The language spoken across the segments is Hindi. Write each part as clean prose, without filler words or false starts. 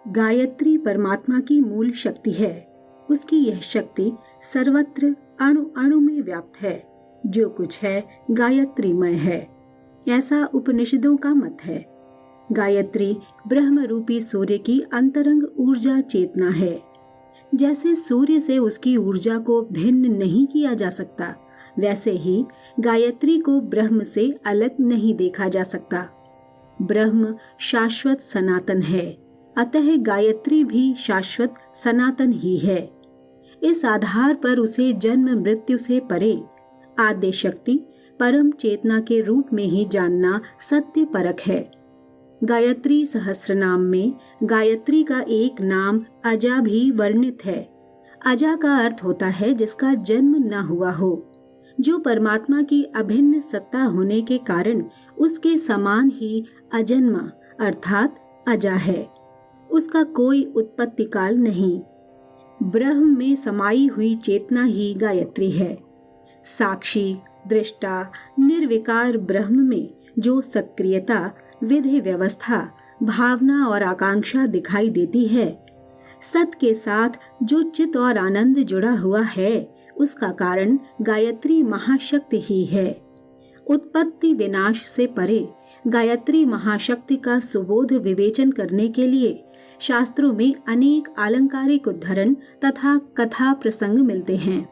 गायत्री परमात्मा की मूल शक्ति है। उसकी यह शक्ति सर्वत्र अणु अणु में व्याप्त है। जो कुछ है गायत्रीमय है, ऐसा उपनिषदों का मत है। गायत्री ब्रह्म रूपी सूर्य की अंतरंग ऊर्जा चेतना है। जैसे सूर्य से उसकी ऊर्जा को भिन्न नहीं किया जा सकता, वैसे ही गायत्री को ब्रह्म से अलग नहीं देखा जा सकता। ब्रह्म शाश्वत सनातन है, अतः गायत्री भी शाश्वत सनातन ही है। इस आधार पर उसे जन्म मृत्यु से परे आद्य शक्ति परम चेतना के रूप में ही जानना सत्य परख है। गायत्री सहस्रनाम में गायत्री का एक नाम अजा भी वर्णित है। अजा का अर्थ होता है जिसका जन्म न हुआ हो, जो परमात्मा की अभिन्न सत्ता होने के कारण उसके समान ही अजन्मा अर्थात अजा है। उसका कोई उत्पत्ति काल नहीं। ब्रह्म में समाई हुई चेतना ही गायत्री है। साक्षी दृष्टा निर्विकार ब्रह्म में जो सक्रियता, विधि व्यवस्था, भावना और आकांक्षा दिखाई देती है, सत के साथ जो चित और आनंद जुड़ा हुआ है, उसका कारण गायत्री महाशक्ति ही है। उत्पत्ति विनाश से परे गायत्री महाशक्ति का सुबोध विवेचन करने के लिए शास्त्रों में अनेक आलंकारिक उद्धरण तथा कथा प्रसंग मिलते हैं।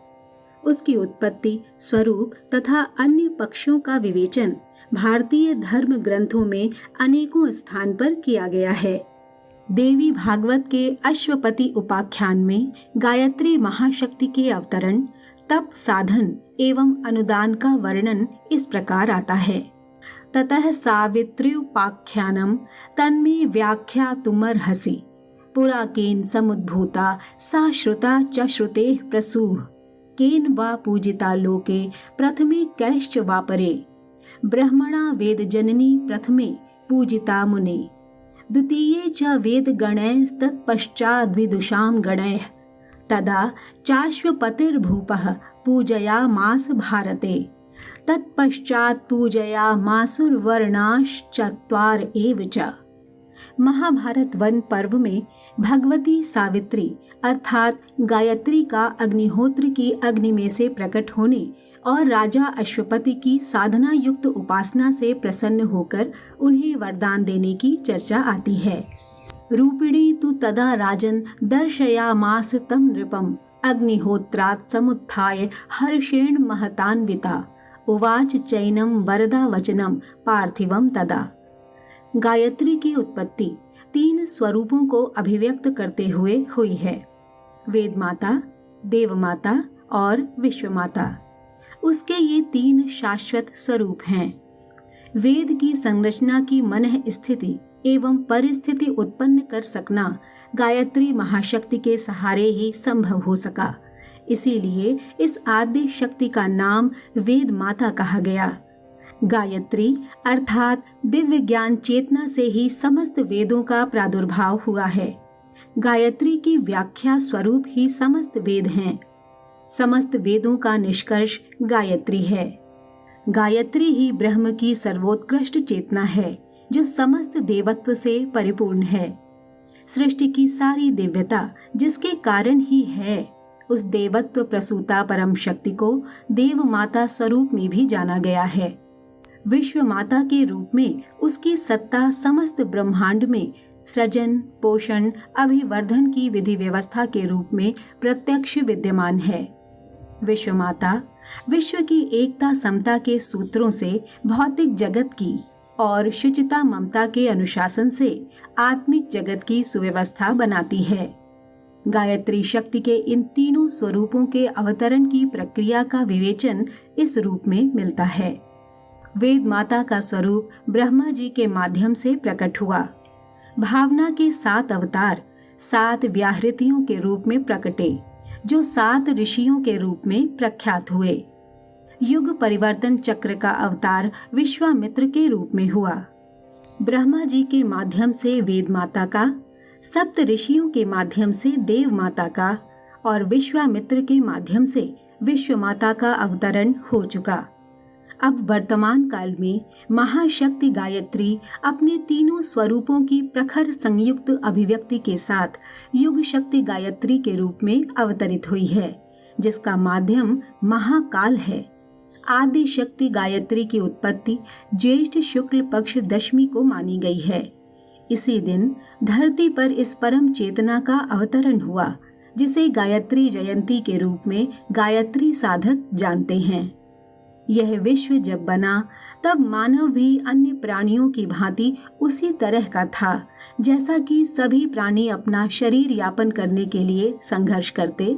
उसकी उत्पत्ति, स्वरूप तथा अन्य पक्षों का विवेचन भारतीय धर्म ग्रंथों में अनेकों स्थान पर किया गया है। देवी भागवत के अश्वपति उपाख्यान में गायत्री महाशक्ति के अवतरण, तप, साधन एवं अनुदान का वर्णन इस प्रकार आता है। ततः सावित्र्युपाख्यानम तन्मे व्याख्यातुमर्हसि पुरा केन समुद्भूता सा श्रुता च श्रुतेः प्रसूः केन वा पूजिता लोके प्रथमे कैश्च वापरे ब्रह्मणा वेद जननी प्रथमे पूजिता मुने द्वितीये च वेद गणैस्तत्पश्चाद्विदुषां गणैः तदा चाश्वपतिर्भूपः पूजयामास भारते तत्पश्चात् पूजयामासुर्वर्णाश्चत्वार एव च। महाभारत वन पर्व में भगवती सावित्री अर्थात गायत्री का अग्निहोत्र की अग्नि में से प्रकट होने और राजा अश्वपति की साधना युक्त उपासना से प्रसन्न होकर उन्हें वरदान देने की चर्चा आती है। रूपिणी तु तदा राजन दर्शयामास तम नृपम अग्निहोत्रात् समुत्थाय हर्षेण महतान्विता उवाच चैनम वरदा वचनम पार्थिवम तदा। गायत्री की उत्पत्ति 3 स्वरूपों को अभिव्यक्त करते हुए हुई है, वेद माता, देव माता और विश्व माता। उसके ये 3 शाश्वत स्वरूप हैं। वेद की संरचना की मनः स्थिति एवं परिस्थिति उत्पन्न कर सकना गायत्री महाशक्ति के सहारे ही संभव हो सका। इसीलिए इस आद्य शक्ति का नाम वेद माता कहा गया। गायत्री अर्थात दिव्य ज्ञान चेतना से ही समस्त वेदों का प्रादुर्भाव हुआ है। गायत्री की व्याख्या स्वरूप ही समस्त वेद हैं। समस्त वेदों का निष्कर्ष गायत्री है। गायत्री ही ब्रह्म की सर्वोत्कृष्ट चेतना है, जो समस्त देवत्व से परिपूर्ण है। सृष्टि की सारी दिव्यता जिसके कारण ही है, उस देवत्व प्रसूता परम शक्ति को देव माता स्वरूप में भी जाना गया है। विश्व माता के रूप में उसकी सत्ता समस्त ब्रह्मांड में सृजन, पोषण, अभिवर्धन की विधि व्यवस्था के रूप में प्रत्यक्ष विद्यमान है। विश्व माता विश्व की एकता समता के सूत्रों से भौतिक जगत की और शुचिता ममता के अनुशासन से आत्मिक जगत की सुव्यवस्था बनाती है। गायत्री शक्ति के इन तीनों स्वरूपों के अवतरण की प्रक्रिया का विवेचन इस रूप में मिलता है। वेद माता का स्वरूप ब्रह्मा जी के माध्यम से प्रकट हुआ। भावना के 7 अवतार 7 व्याहृतियों के रूप में प्रकटे, जो 7 ऋषियों के रूप में प्रख्यात हुए। युग परिवर्तन चक्र का अवतार विश्वामित्र के रूप में हुआ। ब्रह्मा जी के माध्यम से वेद माता का, 7 ऋषियों के माध्यम से देव माता का और विश्वामित्र के माध्यम से विश्व माता का अवतरण हो चुका। अब वर्तमान काल में महाशक्ति गायत्री अपने तीनों स्वरूपों की प्रखर संयुक्त अभिव्यक्ति के साथ युग शक्ति गायत्री के रूप में अवतरित हुई है, जिसका माध्यम महाकाल है। आदि शक्ति गायत्री की उत्पत्ति ज्येष्ठ शुक्ल पक्ष दशमी को मानी गई है। इसी दिन धरती पर इस परम चेतना का अवतरण हुआ, जिसे गायत्री जयंती के रूप में गायत्री साधक जानते हैं। यह विश्व जब बना तब मानव भी अन्य प्राणियों की भांति उसी तरह का था, जैसा कि सभी प्राणी अपना शरीर यापन करने के लिए संघर्ष करते,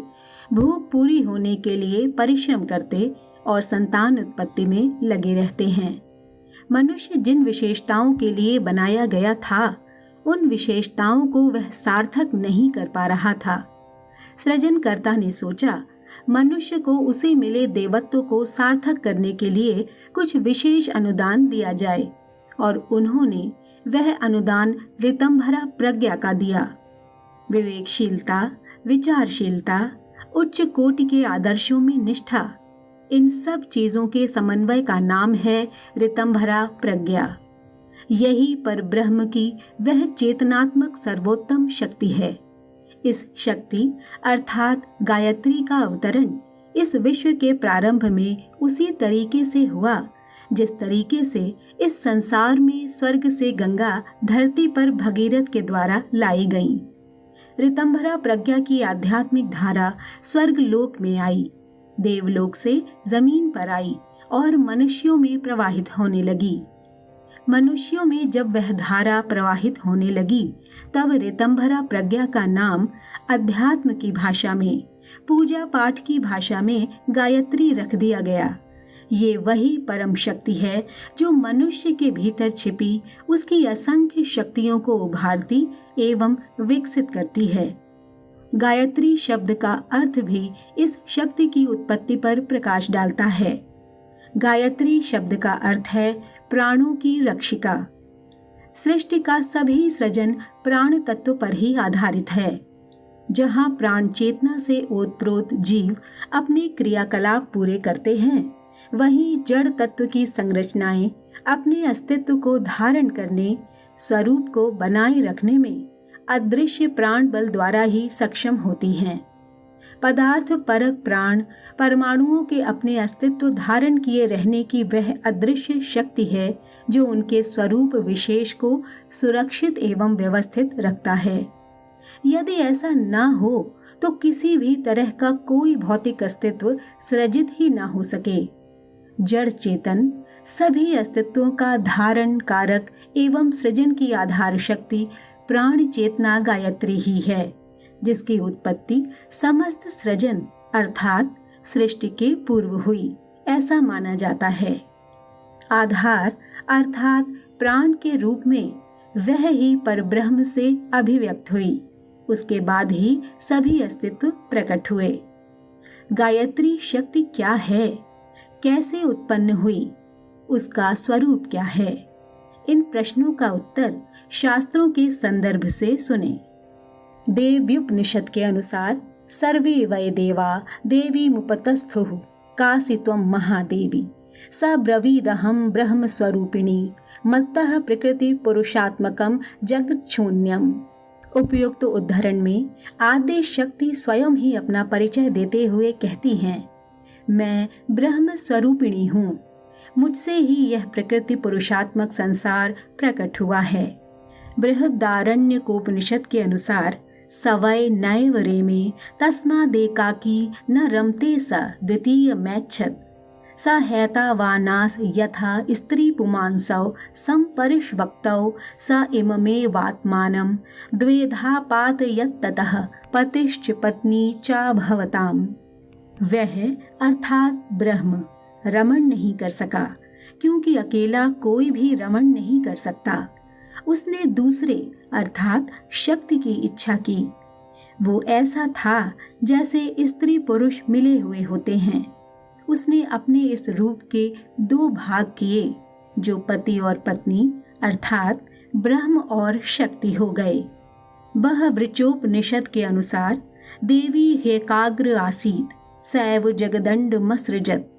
भूख पूरी होने के लिए परिश्रम करते और संतान उत्पत्ति में लगे रहते हैं। मनुष्य जिन विशेषताओं के लिए बनाया गया था, उन विशेषताओं को वह सार्थक नहीं कर पा रहा था। सृजनकर्ता ने सोचा, मनुष्य को उसे मिले देवत्व को सार्थक करने के लिए कुछ विशेष अनुदान दिया जाए, और उन्होंने वह अनुदान ऋतंभरा प्रज्ञा का दिया। विवेकशीलता, विचारशीलता, उच्च कोटि के आदर्शों में निष्ठा, इन सब चीजों के समन्वय का नाम है ऋतंभरा प्रज्ञा। यही पर ब्रह्म की वह चेतनात्मक सर्वोत्तम शक्ति है। इस शक्ति अर्थात गायत्री का अवतरण इस विश्व के प्रारंभ में उसी तरीके से हुआ जिस तरीके से इस संसार में स्वर्ग से गंगा धरती पर भगीरथ के द्वारा लाई गई। ऋतंभरा प्रज्ञा की आध्यात्मिक धारा स्वर्ग लोक में आई, देवलोक से जमीन पर आई और मनुष्यों में प्रवाहित होने लगी। मनुष्यों में जब वह धारा प्रवाहित होने लगी, तब ऋतंभरा प्रज्ञा का नाम अध्यात्म की भाषा में, पूजा पाठ की भाषा में गायत्री रख दिया गया। ये वही परम शक्ति है जो मनुष्य के भीतर छिपी उसकी असंख्य शक्तियों को उभारती एवं विकसित करती है। गायत्री शब्द का अर्थ भी इस शक्ति की उत्पत्ति पर प्रकाश डालता है। गायत्री शब्द का अर्थ है प्राणों की रक्षिका। सृष्टि का सभी सृजन प्राण तत्व पर ही आधारित है। जहाँ प्राण चेतना से ओतप्रोत जीव अपने क्रियाकलाप पूरे करते हैं, वहीं जड़ तत्व की संरचनाएं अपने अस्तित्व को धारण करने, स्वरूप को बनाए रखने में अदृश्य प्राण बल द्वारा ही सक्षम होती हैं। पदार्थ परक प्राण परमाणुओं के अपने अस्तित्व धारण किए रहने की वह अदृश्य शक्ति है जो उनके स्वरूप विशेष को सुरक्षित एवं व्यवस्थित रखता है। यदि ऐसा न हो तो किसी भी तरह का कोई भौतिक अस्तित्व सृजित ही न हो सके। जड़ चेतन सभी अस्तित्वों का धारण कारक एवं सृजन की आधार शक्ति प्राण चेतना गायत्री ही है, जिसकी उत्पत्ति समस्त सृजन अर्थात सृष्टि के पूर्व हुई, ऐसा माना जाता है। आधार अर्थात प्राण के रूप में वह ही परब्रह्म से अभिव्यक्त हुई, उसके बाद ही सभी अस्तित्व प्रकट हुए। गायत्री शक्ति क्या है, कैसे उत्पन्न हुई, उसका स्वरूप क्या है? इन प्रश्नों का उत्तर शास्त्रों के संदर्भ से सुने। देव्युपनिषद के अनुसार सर्वे वै देवा देवी मुपतस्थुः कासि त्वं महादेवी स ब्रवीदहं ब्रह्म स्वरूपिणी मत्तः प्रकृति पुरुषात्मकं जगच्छून्यम्। उपयुक्त उद्धरण में आद्य शक्ति स्वयं ही अपना परिचय देते हुए कहती हैं, मैं ब्रह्म स्वरूपिणी हूँ, मुझसे ही यह प्रकृति पुरुषात्मक संसार प्रकट हुआ है। बृहदारण्यकोपनिषद के अनुसार सवै नैव रेमे तस्मादेकाकी न रमते स द्वितीय मैच्छत् स हैतावानास यथा स्त्री पुमांसौ संपरिष्वक्तौ स इममेवात्मानं द्वेधा पातयत्ततः पतिश्च पत्नी च भवताम्। वह अर्थात ब्रह्म रमण नहीं कर सका, क्योंकि अकेला कोई भी रमण नहीं कर सकता। उसने दूसरे अर्थात शक्ति की इच्छा की। वो ऐसा था जैसे स्त्री पुरुष मिले हुए होते हैं। उसने अपने इस रूप के दो भाग किए, जो पति और पत्नी अर्थात ब्रह्म और शक्ति हो गए। वह वृचोपनिषद के अनुसार देवी हेकाग्र आसीत् सैव जगदंड मसृजत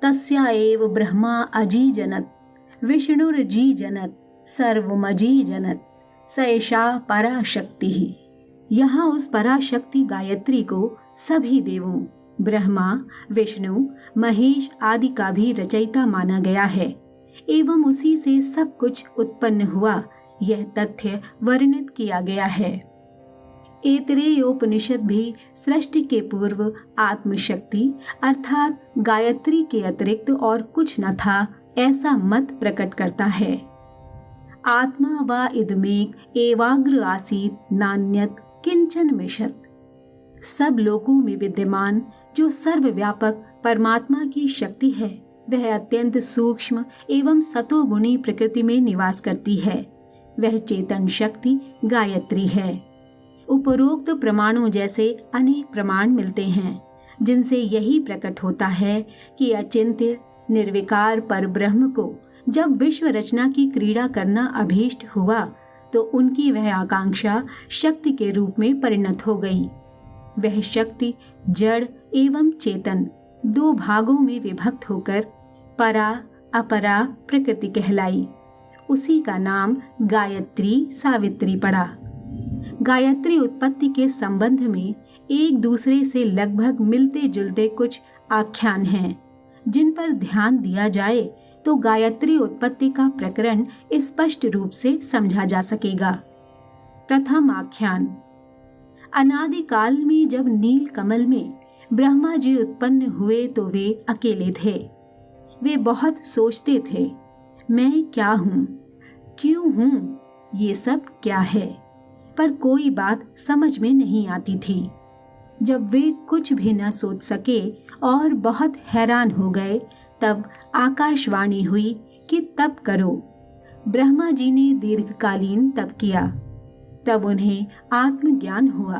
तस्या एव ब्रह्मा अजीजनत विष्णुर्जीजनत सर्वमजीजनत स एषा पराशक्ति ही। यहाँ उस पराशक्ति गायत्री को सभी देवों ब्रह्मा, विष्णु, महेश आदि का भी रचयिता माना गया है एवं उसी से सब कुछ उत्पन्न हुआ, यह तथ्य वर्णित किया गया है। ऐतरेयोपनिषद भी सृष्टि के पूर्व आत्मशक्ति अर्थात गायत्री के अतिरिक्त और कुछ न था ऐसा मत प्रकट करता है। आत्मा वा इदमेक एवाग्र आसीत नान्यत किंचन मिषत। सब लोकों में विद्यमान जो सर्वव्यापक परमात्मा की शक्ति है वह अत्यंत सूक्ष्म एवं सतोगुणी प्रकृति में निवास करती है। वह चेतन शक्ति गायत्री है। उपरोक्त प्रमाणों जैसे अनेक प्रमाण मिलते हैं जिनसे यही प्रकट होता है कि अचिंत्य निर्विकार परब्रह्म को जब विश्व रचना की क्रीड़ा करना अभीष्ट हुआ तो उनकी वह आकांक्षा शक्ति के रूप में परिणत हो गई। वह शक्ति जड़ एवं चेतन दो भागों में विभक्त होकर परा अपरा प्रकृति कहलाई। उसी का नाम गायत्री सावित्री पड़ा। गायत्री उत्पत्ति के संबंध में एक दूसरे से लगभग मिलते जुलते कुछ आख्यान हैं जिन पर ध्यान दिया जाए तो गायत्री उत्पत्ति का प्रकरण स्पष्ट रूप से समझा जा सकेगा। प्रथम आख्यान। अनादिकाल में जब नील कमल में ब्रह्मा जी उत्पन्न हुए तो वे अकेले थे। वे बहुत सोचते थे, मैं क्या हूँ, क्यों हूँ, ये सब क्या है, पर कोई बात समझ में नहीं आती थी। जब वे कुछ भी न सोच सके और बहुत हैरान हो गए तब आकाशवाणी हुई कि तप करो। ब्रह्मा जी ने दीर्घकालीन तप किया। तब उन्हें आत्मज्ञान हुआ,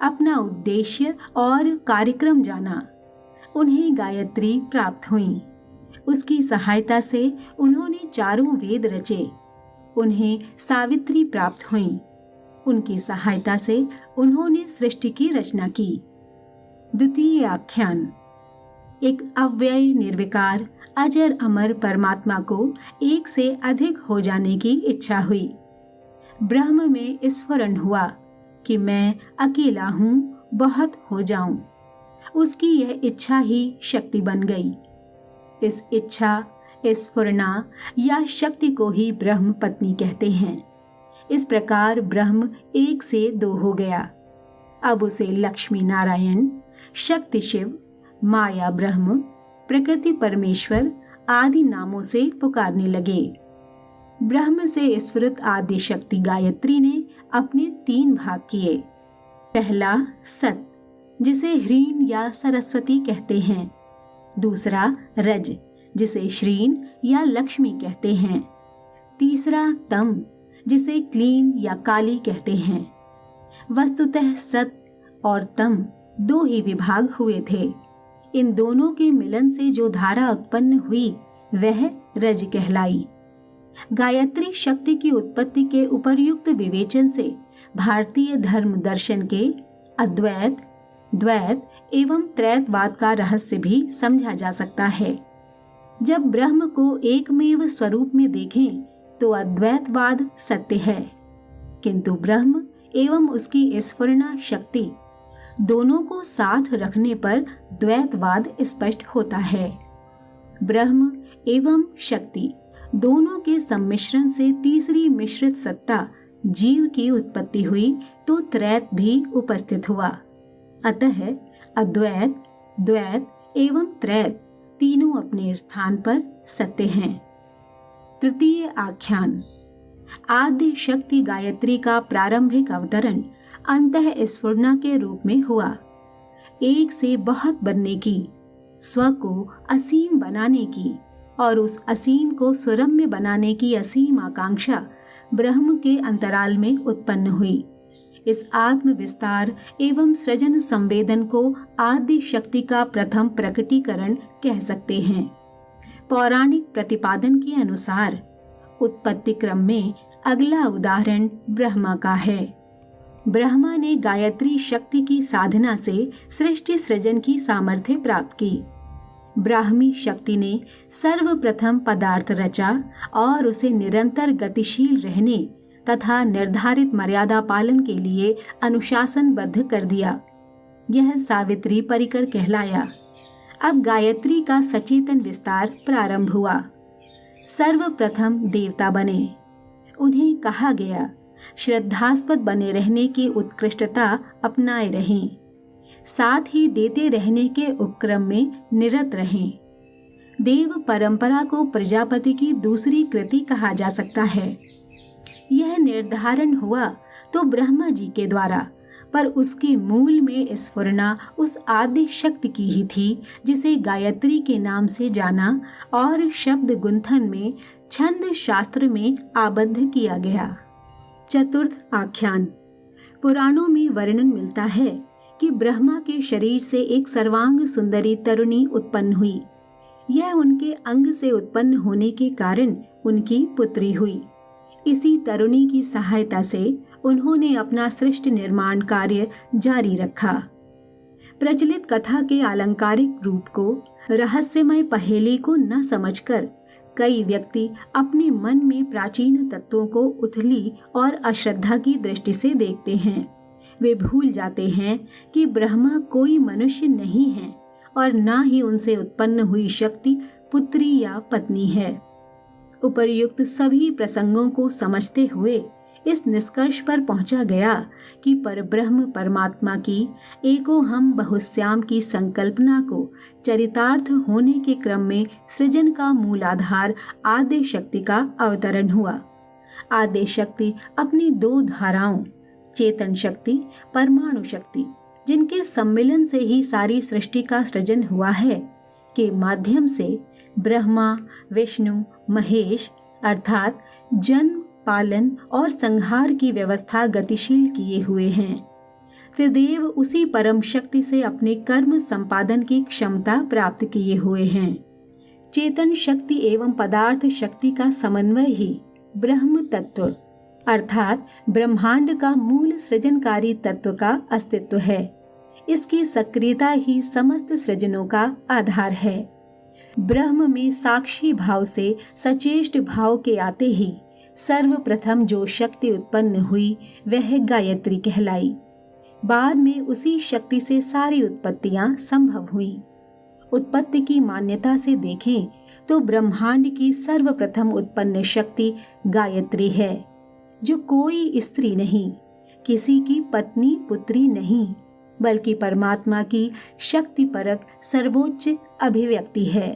अपना उद्देश्य और कार्यक्रम जाना। उन्हें गायत्री प्राप्त हुई। उसकी सहायता से उन्होंने चारों वेद रचे। उन्हें सावित्री प्राप्त हुई। उनकी सहायता से उन्होंने सृष्टि की रचना की। द्वितीय आख्यान। एक अव्यय निर्विकार अजर अमर परमात्मा को एक से अधिक हो जाने की इच्छा हुई। ब्रह्म में स्फुरण हुआ कि मैं अकेला हूँ, बहुत हो जाऊं। उसकी यह इच्छा ही शक्ति बन गई। इस इच्छा, स्फुरना या शक्ति को ही ब्रह्म पत्नी कहते हैं। इस प्रकार ब्रह्म एक से दो हो गया। अब उसे लक्ष्मी नारायण, शक्ति शिव, माया ब्रह्म, प्रकृति परमेश्वर आदि नामों से पुकारने लगे। ब्रह्म से स्फुरित आदि शक्ति गायत्री ने अपने 3 भाग किए। पहला सत, जिसे ह्रीन या सरस्वती कहते हैं। दूसरा रज, जिसे श्रीन या लक्ष्मी कहते हैं। तीसरा तम, जिसे क्लीन या काली कहते हैं। वस्तुतः सत और तम 2 ही विभाग हुए थे। इन दोनों के मिलन से जो धारा उत्पन्न हुई वह रज कहलाई। गायत्री शक्ति की उत्पत्ति के उपर्युक्त विवेचन से भारतीय धर्म दर्शन के अद्वैत, द्वैत एवं त्रैतवाद का रहस्य भी समझा जा सकता है। जब ब्रह्म को एकमेव स्वरूप में देखें तो अद्वैतवाद सत्य है, किंतु ब्रह्म एवं उसकी स्फुरना शक्ति दोनों को साथ रखने पर द्वैतवाद स्पष्ट होता है। ब्रह्म एवं शक्ति दोनों के सम्मिश्रण से तीसरी मिश्रित सत्ता जीव की उत्पत्ति हुई तो त्रैत भी उपस्थित हुआ। अतः अद्वैत, द्वैत एवं त्रैत तीनों अपने स्थान पर सत्य हैं। तृतीय आख्यान। आद्य शक्ति गायत्री का प्रारंभिक अवतरण अंतः स्फुरना के रूप में हुआ। एक से बहुत बनने की, स्व को असीम बनाने की और उस असीम को सुरम्य बनाने की असीम आकांक्षा ब्रह्म के अंतराल में उत्पन्न हुई। इस आत्म विस्तार एवं सृजन संवेदन को आदि शक्ति का प्रथम प्रकटीकरण कह सकते हैं। पौराणिक प्रतिपादन के अनुसार उत्पत्ति क्रम में अगला उदाहरण ब्रह्मा का है। ब्रह्मा ने गायत्री शक्ति की साधना से सृष्टि सृजन की सामर्थ्य प्राप्त की। ब्राह्मी शक्ति ने सर्वप्रथम पदार्थ रचा और उसे निरंतर गतिशील रहने तथा निर्धारित मर्यादा पालन के लिए अनुशासनबद्ध कर दिया। यह सावित्री परिकर कहलाया। अब गायत्री का सचेतन विस्तार प्रारंभ हुआ। सर्वप्रथम देवता बने। उन्हें कहा गया श्रद्धास्पद बने रहने की उत्कृष्टता अपनाए रहें, साथ ही देते रहने के उपक्रम में निरत रहें। देव परंपरा को प्रजापति की दूसरी कृति कहा जा सकता है। यह निर्धारण हुआ तो ब्रह्मा जी के द्वारा, पर उसके मूल में स्फुरना उस आदि शक्ति की ही थी जिसे गायत्री के नाम से जाना और शब्द गुंथन में छंद शास्त्र में आबद्ध किया गया। चतुर्थ आख्यान। पुराणों में वर्णन मिलता है कि ब्रह्मा के शरीर से एक सर्वांग सुंदरी तरुणी उत्पन्न हुई। यह उनके अंग से उत्पन्न होने के कारण उनकी पुत्री हुई। इसी तरुणी की सहायता से उन्होंने अपना सृष्टि निर्माण कार्य जारी रखा। प्रचलित कथा के आलंकारिक रूप को, रहस्यमय पहेली को न समझकर कई व्यक्ति अपने मन में प्राचीन तत्वों को उथली और अश्रद्धा की दृष्टि से देखते हैं। वे भूल जाते हैं कि ब्रह्मा कोई मनुष्य नहीं है और न ही उनसे उत्पन्न हुई शक्ति पुत्री या पत्नी है। उपर्युक्त सभी प्रसंगों को समझते हुए इस निष्कर्ष पर पहुंचा गया कि परब्रह्म परमात्मा की एको हम बहुश्याम की संकल्पना को चरितार्थ होने के क्रम में सृजन का मूलाधार आद्य शक्ति का अवतरण हुआ। आद्य शक्ति अपनी दो धाराओं, चेतन शक्ति, परमाणु शक्ति, जिनके सम्मिलन से ही सारी सृष्टि का सृजन हुआ है, के माध्यम से ब्रह्मा, विष्णु, महेश अर्थात जन्म, पालन और संहार की व्यवस्था गतिशील किए हुए हैं। त्रिदेव उसी परम शक्ति से अपने कर्म संपादन की क्षमता प्राप्त किए हुए हैं। चेतन शक्ति एवं पदार्थ शक्ति का समन्वय ही ब्रह्म तत्व अर्थात ब्रह्मांड का मूल सृजनकारी तत्व का अस्तित्व है। इसकी सक्रियता ही समस्त सृजनों का आधार है। ब्रह्म में साक्षी भाव से सचेष्ट भाव के आते ही सर्वप्रथम जो शक्ति उत्पन्न हुई वह गायत्री कहलाई। बाद में उसी शक्ति से सारी उत्पत्तियां संभव हुईं। उत्पत्ति की मान्यता से देखें तो ब्रह्मांड की सर्वप्रथम उत्पन्न शक्ति गायत्री है, जो कोई स्त्री नहीं, किसी की पत्नी पुत्री नहीं, बल्कि परमात्मा की शक्तिपरक सर्वोच्च अभिव्यक्ति है।